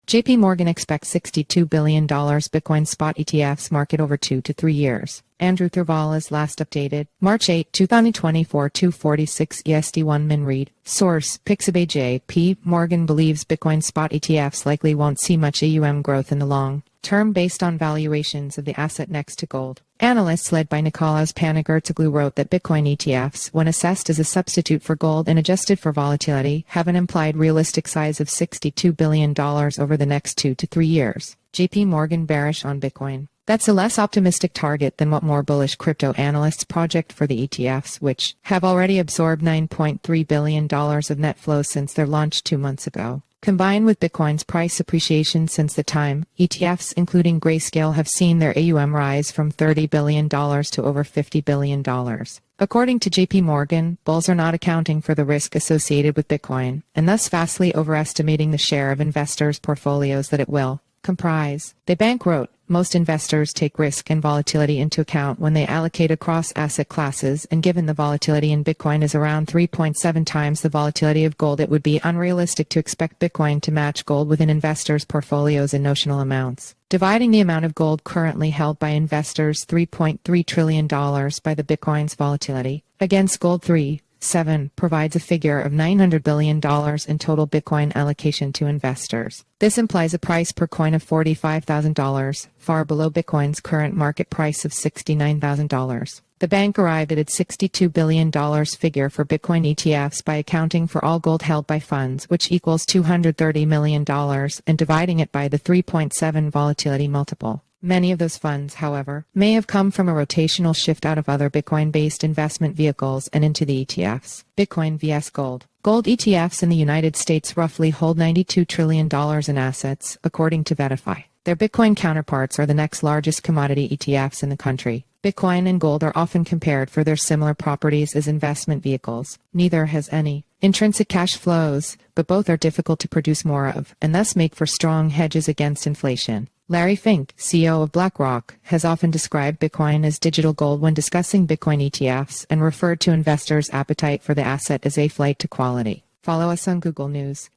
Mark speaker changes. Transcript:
Speaker 1: JPMorgan expects $62 billion Bitcoin spot ETFs market over 2 to 3 years. Andrew Throuvalas last updated, March 8, 2024, 2:46 EST1 min read. Source, Pixabay. JPMorgan believes Bitcoin spot ETFs likely won't see much AUM growth in the long term based on valuations of the asset next to gold. Analysts led by Nikolaos Panigirtzoglou wrote that Bitcoin ETFs, when assessed as a substitute for gold and adjusted for volatility, have an implied realistic size of $62 billion over the next 2 to 3 years. JPMorgan bearish on Bitcoin. That's a less optimistic target than what more bullish crypto analysts project for the ETFs, which have already absorbed $9.3 billion of net flow since their launch 2 months ago. Combined with Bitcoin's price appreciation since the time, ETFs including Grayscale have seen their AUM rise from $30 billion to over $50 billion. According to JPMorgan, bulls are not accounting for the risk associated with Bitcoin, and thus vastly overestimating the share of investors' portfolios that it will comprise. The bank wrote, most investors take risk and volatility into account when they allocate across asset classes, and given the volatility in Bitcoin is around 3.7 times the volatility of gold, it would be unrealistic to expect Bitcoin to match gold within investors' portfolios in notional amounts. Dividing the amount of gold currently held by investors, $3.3 trillion, by the Bitcoin's volatility against gold 3.7 provides a figure of $900 billion in total Bitcoin allocation to investors. This implies a price per coin of $45,000, far below Bitcoin's current market price of $69,000. The bank arrived at its $62 billion figure for Bitcoin ETFs by accounting for all gold held by funds, which equals $230 million, and dividing it by the 3.7 volatility multiple. Many of those funds, however, may have come from a rotational shift out of other Bitcoin-based investment vehicles and into the ETFs. Bitcoin vs. gold. Gold ETFs in the United States roughly hold $92 trillion in assets, according to Verify. Their Bitcoin counterparts are the next largest commodity ETFs in the country. Bitcoin and gold are often compared for their similar properties as investment vehicles. Neither has any intrinsic cash flows, but both are difficult to produce more of, and thus make for strong hedges against inflation. Larry Fink, CEO of BlackRock, has often described Bitcoin as digital gold when discussing Bitcoin ETFs and referred to investors' appetite for the asset as a flight to quality. Follow us on Google News.